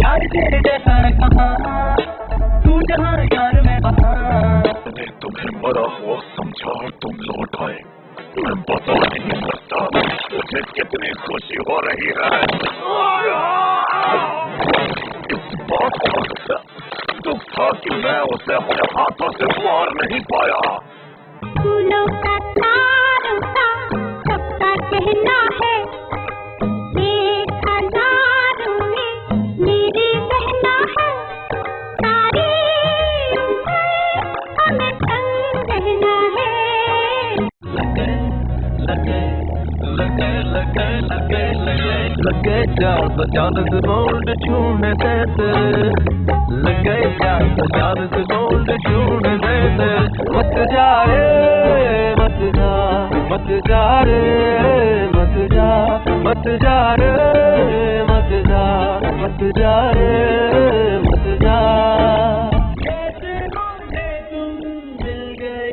यार तेरे जैसा कहाँ, तू जहाँ यार मैं वहाँ। मैंने तुम्हें मरा हुआ समझा और तुम लौट आए, मैं बता नहीं सकता मुझे कितनी खुशी हो रही है। इस बात का दुख था कि मैं उसे अपने हाथों से मार नहीं पाया। फूलों का तारों का सबका कहना है, एक हजारों में मेरी बहना है। सारी उम्र हमें संग रहना है। लगे लगे लगे लगे लगे लगे लगे चांद गोल्ड छूने देते, लगे चांद गोल्ड छूने देते। मत जा रे मत जा, मत जा रे मत जा, मत जा रे मत जा, मत जा रे मत जा। कैसे मुझे तुम मिल गई,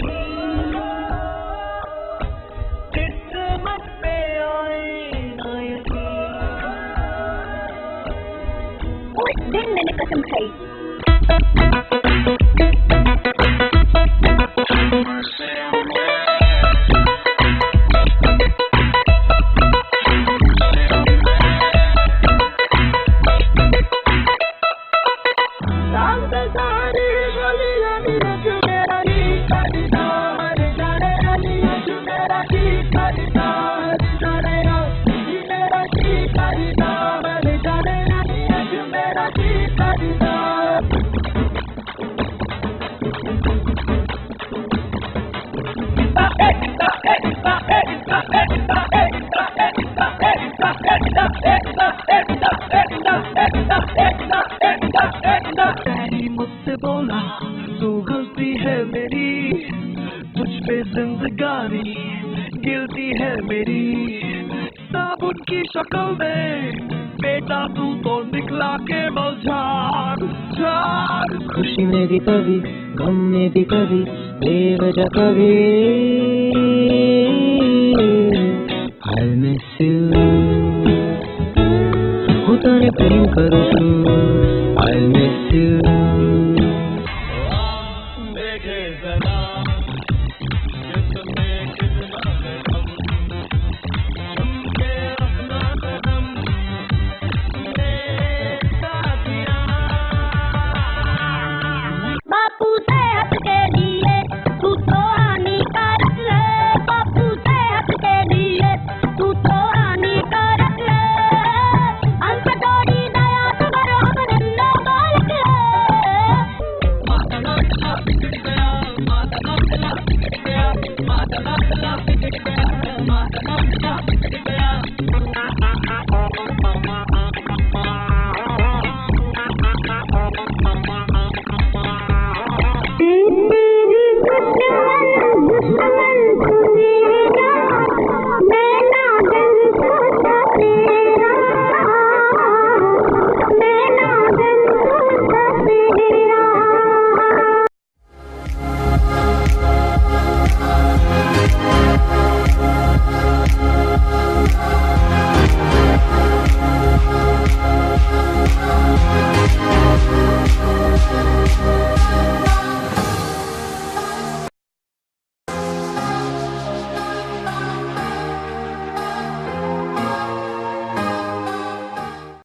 किस्मत पे आई ना यकीन। उस दिन मैंने कसम खाई, मुझसे बोला तू गलती है मेरी, तुझ पे जिंदगानी गिरती है मेरी। साबुन की शक्ल में बेटा तू तो निकला के मौजार झार। खुशी में भी कभी, गम में भी कभी, बेवजह कभी। I miss you, होता है प्रेम करो तू। I miss you।